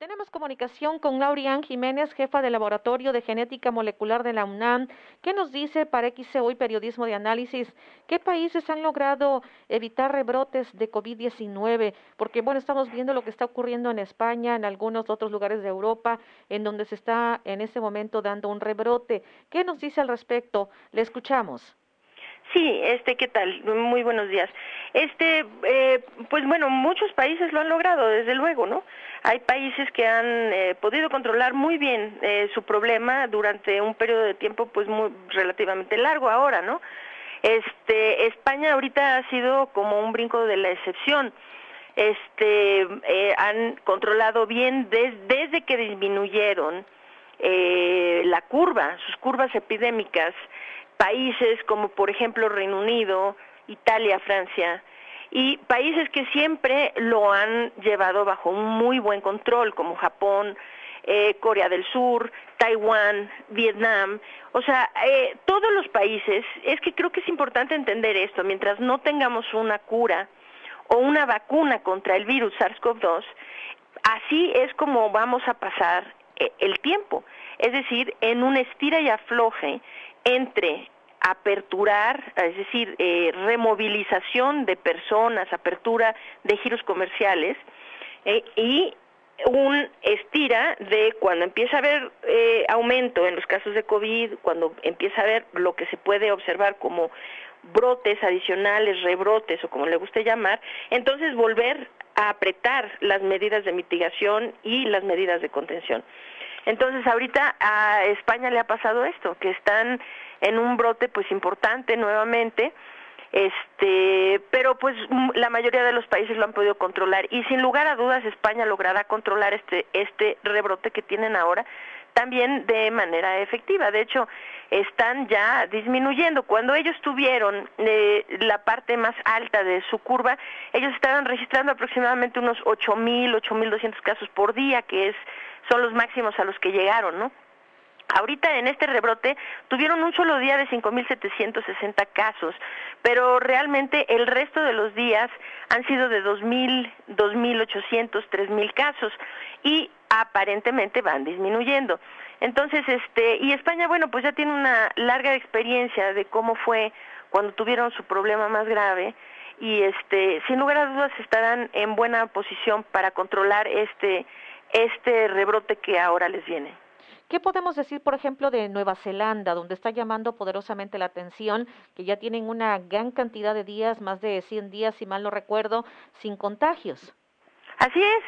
Tenemos comunicación con Laurian Jiménez, jefa del Laboratorio de Genética Molecular de la UNAM, que nos dice para XCO y Periodismo de Análisis, ¿qué países han logrado evitar rebrotes de COVID-19? Porque, bueno, estamos viendo lo que está ocurriendo en España, en algunos otros lugares de Europa, en donde se está en este momento dando un rebrote. ¿Qué nos dice al respecto? Le escuchamos. Sí, ¿qué tal? Muy buenos días. Pues bueno, muchos países lo han logrado, desde luego, ¿no? Hay países que han podido controlar muy bien su problema durante un periodo de tiempo, pues muy relativamente largo ahora, ¿no? España ahorita ha sido como un brinco de la excepción. Han controlado bien desde que disminuyeron sus curvas epidémicas, países como por ejemplo Reino Unido, Italia, Francia, y países que siempre lo han llevado bajo un muy buen control, como Japón, Corea del Sur, Taiwán, Vietnam. O sea, todos los países, es que creo que es importante entender esto, mientras no tengamos una cura o una vacuna contra el virus SARS-CoV-2, así es como vamos a pasar el tiempo, es decir, en un estira y afloje entre aperturar, es decir, removilización de personas, apertura de giros comerciales y un estira de cuando empieza a haber aumento en los casos de COVID, cuando empieza a haber lo que se puede observar como brotes adicionales, rebrotes o como le guste llamar, entonces volver a apretar las medidas de mitigación y las medidas de contención. Entonces ahorita a España le ha pasado esto, que están en un brote pues importante nuevamente, pero pues la mayoría de los países lo han podido controlar y sin lugar a dudas España logrará controlar este rebrote que tienen ahora también de manera efectiva. De hecho, están ya disminuyendo. Cuando ellos tuvieron la parte más alta de su curva, ellos estaban registrando aproximadamente unos 8.200 casos por día, son los máximos a los que llegaron, ¿no? Ahorita en este rebrote tuvieron un solo día de 5.760 casos, pero realmente el resto de los días han sido de 2.000, 2.800, 3.000 casos y aparentemente van disminuyendo. Entonces, y España, bueno, pues ya tiene una larga experiencia de cómo fue cuando tuvieron su problema más grave y sin lugar a dudas estarán en buena posición para controlar este rebrote que ahora les viene. ¿Qué podemos decir, por ejemplo, de Nueva Zelanda, donde está llamando poderosamente la atención, que ya tienen una gran cantidad de días, más de 100 días, si mal no recuerdo, sin contagios? Así es.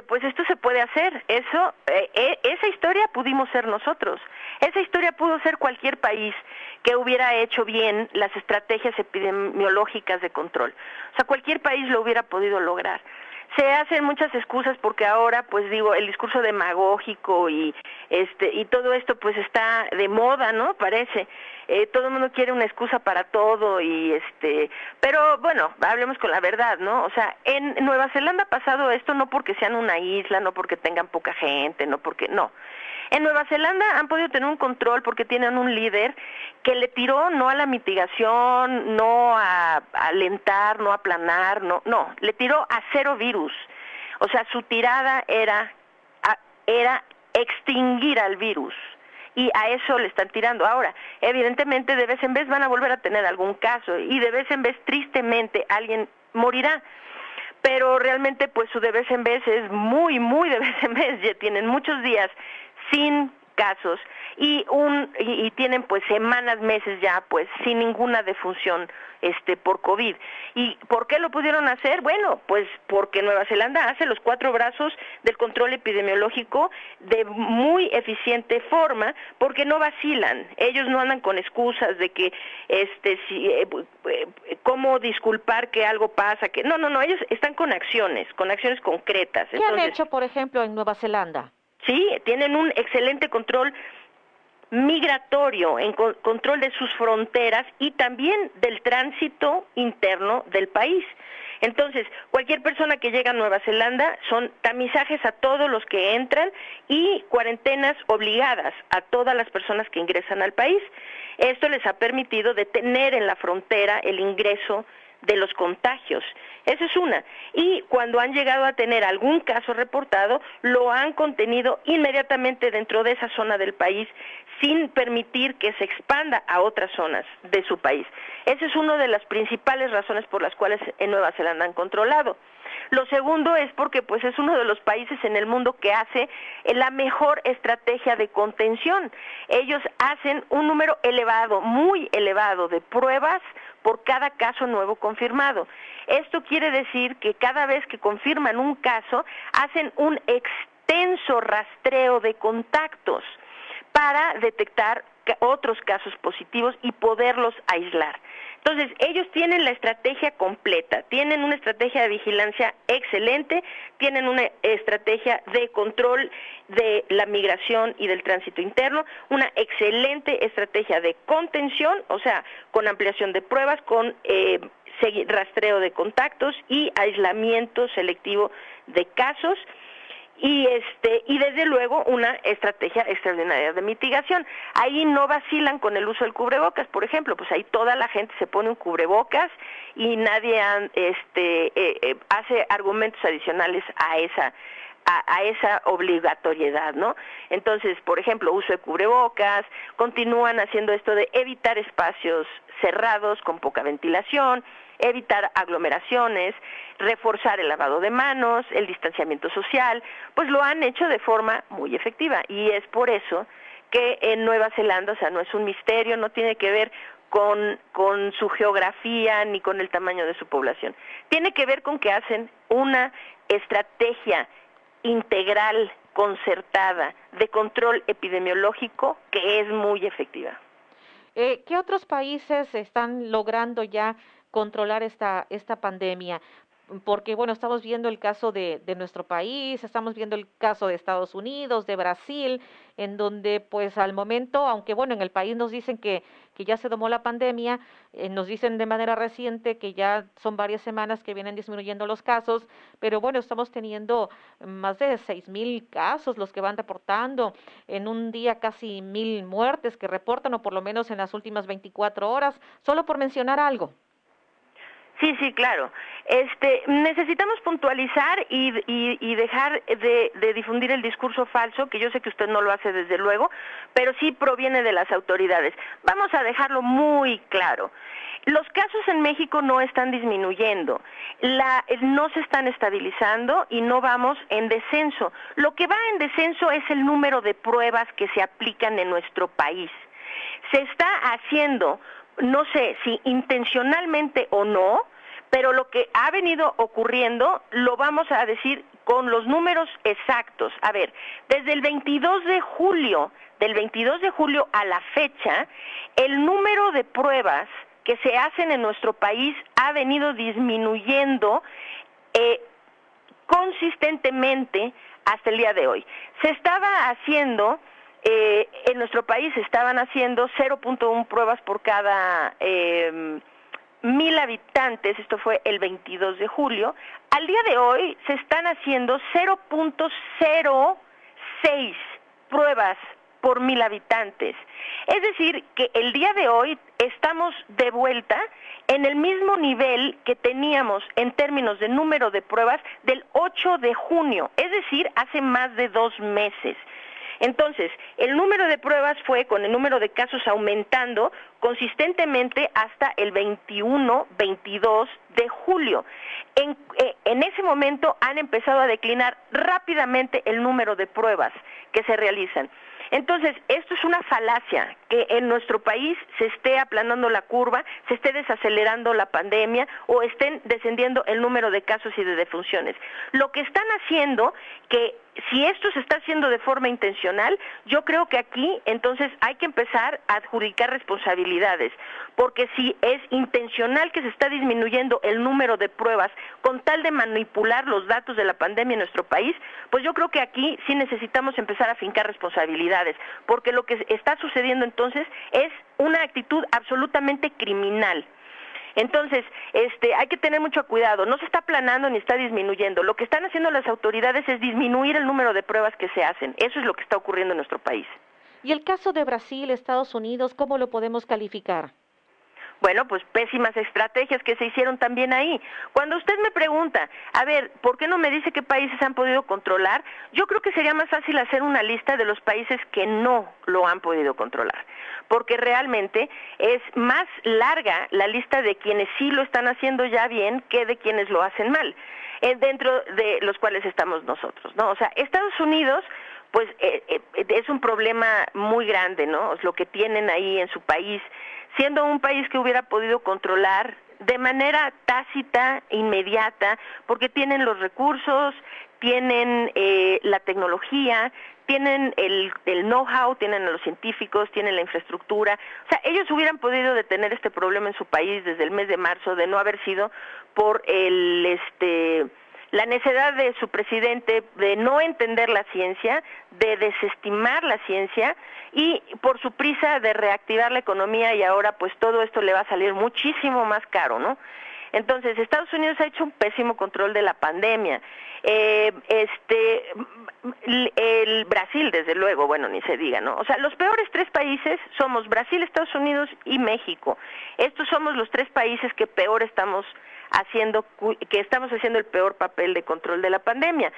Pues esto se puede hacer. Esa historia pudimos ser nosotros. Esa historia pudo ser cualquier país que hubiera hecho bien las estrategias epidemiológicas de control. O sea, cualquier país lo hubiera podido lograr. Se hacen muchas excusas porque ahora, pues digo, el discurso demagógico y todo esto pues está de moda, ¿no? Parece. Todo el mundo quiere una excusa para todo pero bueno, hablemos con la verdad, ¿no? O sea, en Nueva Zelanda ha pasado esto no porque sean una isla, no porque tengan poca gente, no. En Nueva Zelanda han podido tener un control porque tienen un líder que le tiró no a la mitigación, no a alentar, no a aplanar, no, le tiró a cero virus. O sea, su tirada era extinguir al virus. Y a eso le están tirando. Ahora, evidentemente de vez en vez van a volver a tener algún caso y de vez en vez tristemente alguien morirá. Pero realmente pues su de vez en vez es muy, muy de vez en vez, ya tienen muchos días sin casos y tienen pues semanas, meses ya pues sin ninguna defunción por COVID. ¿Y por qué lo pudieron hacer? Bueno, pues porque Nueva Zelanda hace los 4 brazos del control epidemiológico de muy eficiente forma, porque no vacilan. Ellos no andan con excusas de que cómo disculpar que algo pasa, que no, ellos están con acciones concretas. ¿Qué han hecho, por ejemplo, en Nueva Zelanda? Sí, tienen un excelente control migratorio, en control de sus fronteras y también del tránsito interno del país. Entonces, cualquier persona que llega a Nueva Zelanda son tamizajes a todos los que entran y cuarentenas obligadas a todas las personas que ingresan al país. Esto les ha permitido detener en la frontera el ingreso de los contagios. Esa es una. Y cuando han llegado a tener algún caso reportado, lo han contenido inmediatamente dentro de esa zona del país, sin permitir que se expanda a otras zonas de su país. Esa es una de las principales razones por las cuales en Nueva Zelanda han controlado. Lo segundo es porque pues es uno de los países en el mundo que hace la mejor estrategia de contención. Ellos hacen un número elevado, muy elevado de pruebas por cada caso nuevo confirmado. Esto quiere decir que cada vez que confirman un caso, hacen un extenso rastreo de contactos para detectar otros casos positivos y poderlos aislar. Entonces, ellos tienen la estrategia completa, tienen una estrategia de vigilancia excelente, tienen una estrategia de control de la migración y del tránsito interno, una excelente estrategia de contención, o sea, con ampliación de pruebas, con rastreo de contactos y aislamiento selectivo de casos. Y desde luego una estrategia extraordinaria de mitigación. Ahí no vacilan con el uso del cubrebocas, por ejemplo, pues ahí toda la gente se pone un cubrebocas y nadie hace argumentos adicionales a esa obligatoriedad, ¿no? Entonces, por ejemplo, uso de cubrebocas, continúan haciendo esto de evitar espacios cerrados con poca ventilación, evitar aglomeraciones, reforzar el lavado de manos, el distanciamiento social, pues lo han hecho de forma muy efectiva y es por eso que en Nueva Zelanda, o sea, no es un misterio, no tiene que ver con su geografía ni con el tamaño de su población. Tiene que ver con que hacen una estrategia integral, concertada, de control epidemiológico que es muy efectiva. ¿Qué otros países están logrando ya controlar esta pandemia? Porque, bueno, estamos viendo el caso de nuestro país, estamos viendo el caso de Estados Unidos, de Brasil, en donde, pues, al momento, aunque, bueno, en el país nos dicen que ya se domó la pandemia, nos dicen de manera reciente que ya son varias semanas que vienen disminuyendo los casos, pero, bueno, estamos teniendo más de 6,000 casos los que van reportando, en un día casi 1,000 muertes que reportan, o por lo menos en las últimas 24 horas, solo por mencionar algo. Sí, claro. Necesitamos puntualizar y dejar de difundir el discurso falso, que yo sé que usted no lo hace desde luego, pero sí proviene de las autoridades. Vamos a dejarlo muy claro. Los casos en México no están disminuyendo, no se están estabilizando y no vamos en descenso. Lo que va en descenso es el número de pruebas que se aplican en nuestro país. Se está haciendo, no sé si intencionalmente o no, pero lo que ha venido ocurriendo lo vamos a decir con los números exactos. A ver, desde el 22 de julio, del 22 de julio a la fecha, el número de pruebas que se hacen en nuestro país ha venido disminuyendo consistentemente hasta el día de hoy. Se estaba haciendo, en nuestro país se estaban haciendo 0.1 pruebas por cada 1,000 habitantes, esto fue el 22 de julio, al día de hoy se están haciendo 0.06 pruebas por 1,000 habitantes. Es decir, que el día de hoy estamos de vuelta en el mismo nivel que teníamos en términos de número de pruebas del 8 de junio, es decir, hace más de 2 meses. Entonces, el número de pruebas fue con el número de casos aumentando consistentemente hasta el 21, 22 de julio. En ese momento han empezado a declinar rápidamente el número de pruebas que se realizan. Entonces, esto es una falacia, que en nuestro país se esté aplanando la curva, se esté desacelerando la pandemia o estén descendiendo el número de casos y de defunciones. Lo que están haciendo, que si esto se está haciendo de forma intencional, yo creo que aquí entonces hay que empezar a adjudicar responsabilidades, porque si es intencional que se está disminuyendo el número de pruebas con tal de manipular los datos de la pandemia en nuestro país, pues yo creo que aquí sí necesitamos empezar a fincar responsabilidades, porque lo que está sucediendo entonces es una actitud absolutamente criminal. Entonces, hay que tener mucho cuidado, no se está aplanando ni está disminuyendo. Lo que están haciendo las autoridades es disminuir el número de pruebas que se hacen. Eso es lo que está ocurriendo en nuestro país. Y el caso de Brasil, Estados Unidos, ¿cómo lo podemos calificar? Bueno, pues pésimas estrategias que se hicieron también ahí. Cuando usted me pregunta, a ver, ¿por qué no me dice qué países han podido controlar? Yo creo que sería más fácil hacer una lista de los países que no lo han podido controlar, porque realmente es más larga la lista de quienes sí lo están haciendo ya bien que de quienes lo hacen mal, dentro de los cuales estamos nosotros, ¿no? O sea, Estados Unidos pues es un problema muy grande, ¿no? Lo que tienen ahí en su país, siendo un país que hubiera podido controlar de manera tácita, inmediata, porque tienen los recursos, tienen la tecnología, tienen el know-how, tienen a los científicos, tienen la infraestructura. O sea, ellos hubieran podido detener este problema en su país desde el mes de marzo, de no haber sido por la necedad de su presidente de no entender la ciencia, de desestimar la ciencia y por su prisa de reactivar la economía, y ahora pues todo esto le va a salir muchísimo más caro, ¿no? Entonces, Estados Unidos ha hecho un pésimo control de la pandemia. El Brasil, desde luego, bueno, ni se diga, ¿no? O sea, los peores tres países somos Brasil, Estados Unidos y México. Estos somos los tres países que peor estamos haciendo el peor papel de control de la pandemia.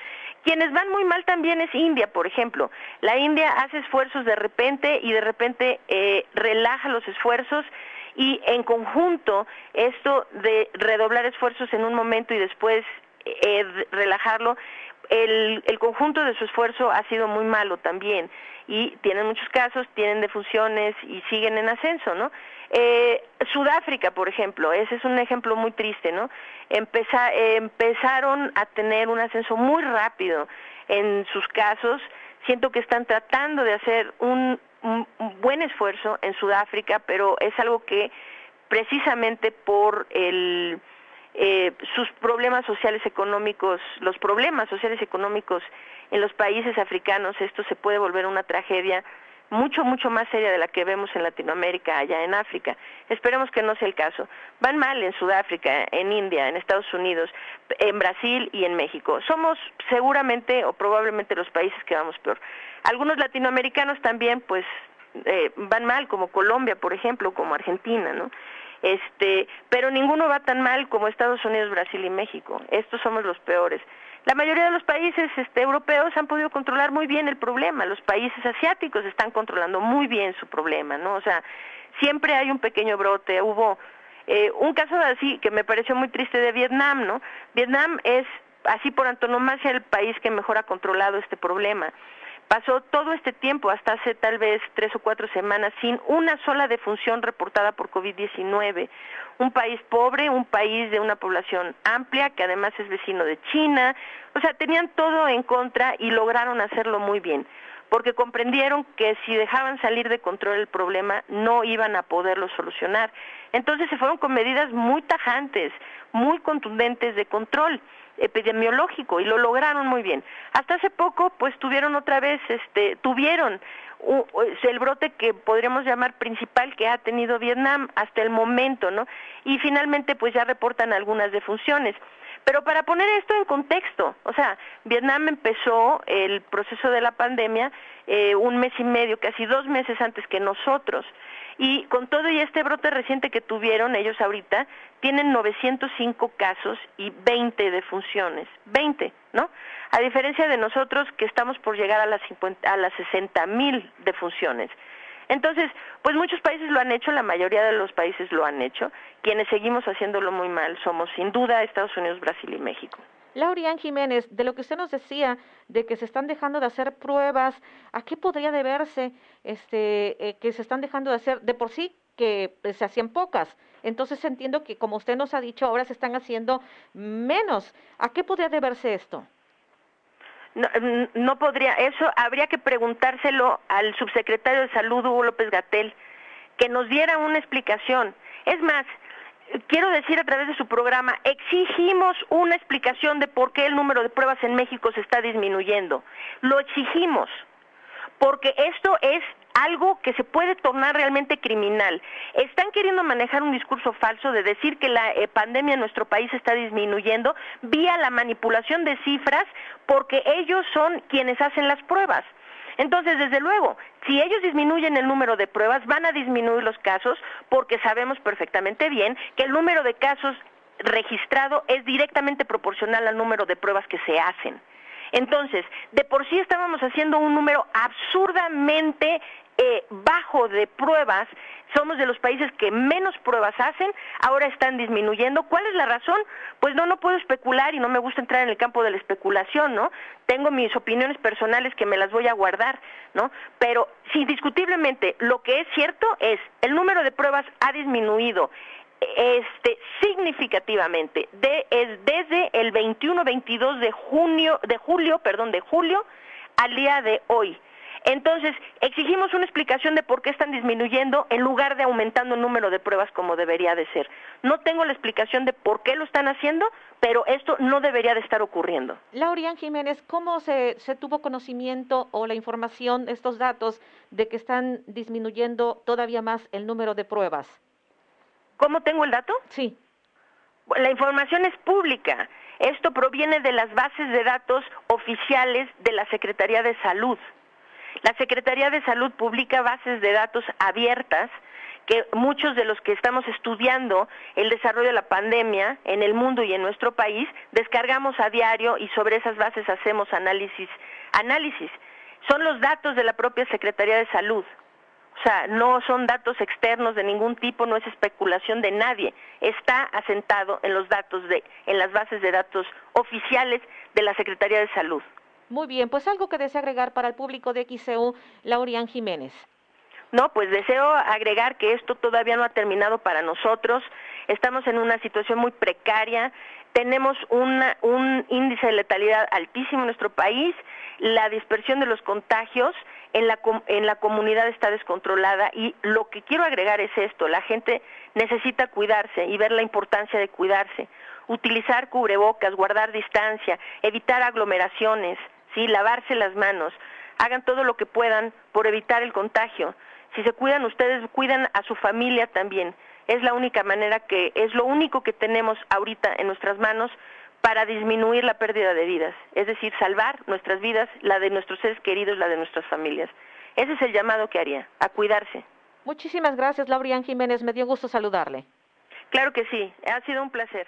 Quienes van muy mal también es India, por ejemplo. La India hace esfuerzos de repente y de repente relaja los esfuerzos, y en conjunto esto de redoblar esfuerzos en un momento y después relajarlo, el conjunto de su esfuerzo ha sido muy malo también, y tienen muchos casos, tienen defunciones y siguen en ascenso, ¿no? Sudáfrica, por ejemplo, ese es un ejemplo muy triste, ¿no? Empezaron a tener un ascenso muy rápido en sus casos. Siento que están tratando de hacer un buen esfuerzo en Sudáfrica, pero es algo que precisamente por sus problemas sociales económicos, los problemas sociales económicos en los países africanos, esto se puede volver una tragedia mucho más seria de la que vemos en Latinoamérica, allá en África. Esperemos que no sea el caso. Van mal en Sudáfrica, en India, en Estados Unidos, en Brasil y en México. Somos seguramente o probablemente los países que vamos peor. Algunos latinoamericanos también pues van mal, como Colombia, por ejemplo, como Argentina, ¿no? Pero ninguno va tan mal como Estados Unidos, Brasil y México. Estos somos los peores. La mayoría de los países europeos han podido controlar muy bien el problema. Los países asiáticos están controlando muy bien su problema, ¿no? O sea, siempre hay un pequeño brote. Hubo un caso así que me pareció muy triste de Vietnam, ¿no? Vietnam es así por antonomasia el país que mejor ha controlado este problema. Pasó todo este tiempo, hasta hace tal vez 3 o 4 semanas, sin una sola defunción reportada por COVID-19. Un país pobre, un país de una población amplia, que además es vecino de China. O sea, tenían todo en contra y lograron hacerlo muy bien, porque comprendieron que si dejaban salir de control el problema, no iban a poderlo solucionar. Entonces se fueron con medidas muy tajantes, muy contundentes de control epidemiológico, y lo lograron muy bien. Hasta hace poco pues tuvieron otra vez el brote que podríamos llamar principal que ha tenido Vietnam hasta el momento, ¿no? Y finalmente pues ya reportan algunas defunciones. Pero para poner esto en contexto, o sea, Vietnam empezó el proceso de la pandemia un mes y medio, casi 2 meses antes que nosotros. Y con todo y este brote reciente que tuvieron, ellos ahorita tienen 905 casos y 20 defunciones, 20, ¿no? A diferencia de nosotros que estamos por llegar a las 60,000 defunciones. Entonces, pues muchos países lo han hecho, la mayoría de los países lo han hecho. Quienes seguimos haciéndolo muy mal somos sin duda Estados Unidos, Brasil y México. Laurian Jiménez, de lo que usted nos decía, de que se están dejando de hacer pruebas, ¿a qué podría deberse que se están dejando de hacer de por sí que se hacían pocas? Entonces entiendo que, como usted nos ha dicho, ahora se están haciendo menos. ¿A qué podría deberse esto? No podría, eso habría que preguntárselo al subsecretario de Salud, Hugo López-Gatell, que nos diera una explicación. Es más, quiero decir a través de su programa, exigimos una explicación de por qué el número de pruebas en México se está disminuyendo. Lo exigimos, porque esto es algo que se puede tornar realmente criminal. Están queriendo manejar un discurso falso de decir que la pandemia en nuestro país está disminuyendo vía la manipulación de cifras, porque ellos son quienes hacen las pruebas. Entonces, desde luego, si ellos disminuyen el número de pruebas, van a disminuir los casos, porque sabemos perfectamente bien que el número de casos registrado es directamente proporcional al número de pruebas que se hacen. Entonces, de por sí estábamos haciendo un número absurdamente bajo de pruebas, somos de los países que menos pruebas hacen, ahora están disminuyendo. ¿Cuál es la razón? Pues no puedo especular y no me gusta entrar en el campo de la especulación, ¿no? Tengo mis opiniones personales que me las voy a guardar, ¿no? Pero indiscutiblemente lo que es cierto es el número de pruebas ha disminuido significativamente desde el 21-22 de julio al día de hoy. Entonces, exigimos una explicación de por qué están disminuyendo en lugar de aumentando el número de pruebas como debería de ser. No tengo la explicación de por qué lo están haciendo, pero esto no debería de estar ocurriendo. Laurian Jiménez, ¿cómo se tuvo conocimiento o la información, estos datos, de que están disminuyendo todavía más el número de pruebas? ¿Cómo tengo el dato? Sí. La información es pública. Esto proviene de las bases de datos oficiales de la Secretaría de Salud. La Secretaría de Salud publica bases de datos abiertas que muchos de los que estamos estudiando el desarrollo de la pandemia en el mundo y en nuestro país descargamos a diario y sobre esas bases hacemos análisis. Son los datos de la propia Secretaría de Salud. O sea, no son datos externos de ningún tipo, no es especulación de nadie. Está asentado en los datos en las bases de datos oficiales de la Secretaría de Salud. Muy bien, pues algo que desea agregar para el público de XCU, Laurian Jiménez. No, pues deseo agregar que esto todavía no ha terminado para nosotros. Estamos en una situación muy precaria. Tenemos un índice de letalidad altísimo en nuestro país. La dispersión de los contagios en la comunidad está descontrolada y lo que quiero agregar es esto: la gente necesita cuidarse y ver la importancia de cuidarse. Utilizar cubrebocas, guardar distancia, evitar aglomeraciones, ¿sí? Lavarse las manos. Hagan todo lo que puedan por evitar el contagio. Si se cuidan ustedes, cuidan a su familia también. Es la única manera es lo único que tenemos ahorita en nuestras manos para disminuir la pérdida de vidas. Es decir, salvar nuestras vidas, la de nuestros seres queridos, la de nuestras familias. Ese es el llamado que haría, a cuidarse. Muchísimas gracias, Laurian Jiménez. Me dio gusto saludarle. Claro que sí, ha sido un placer.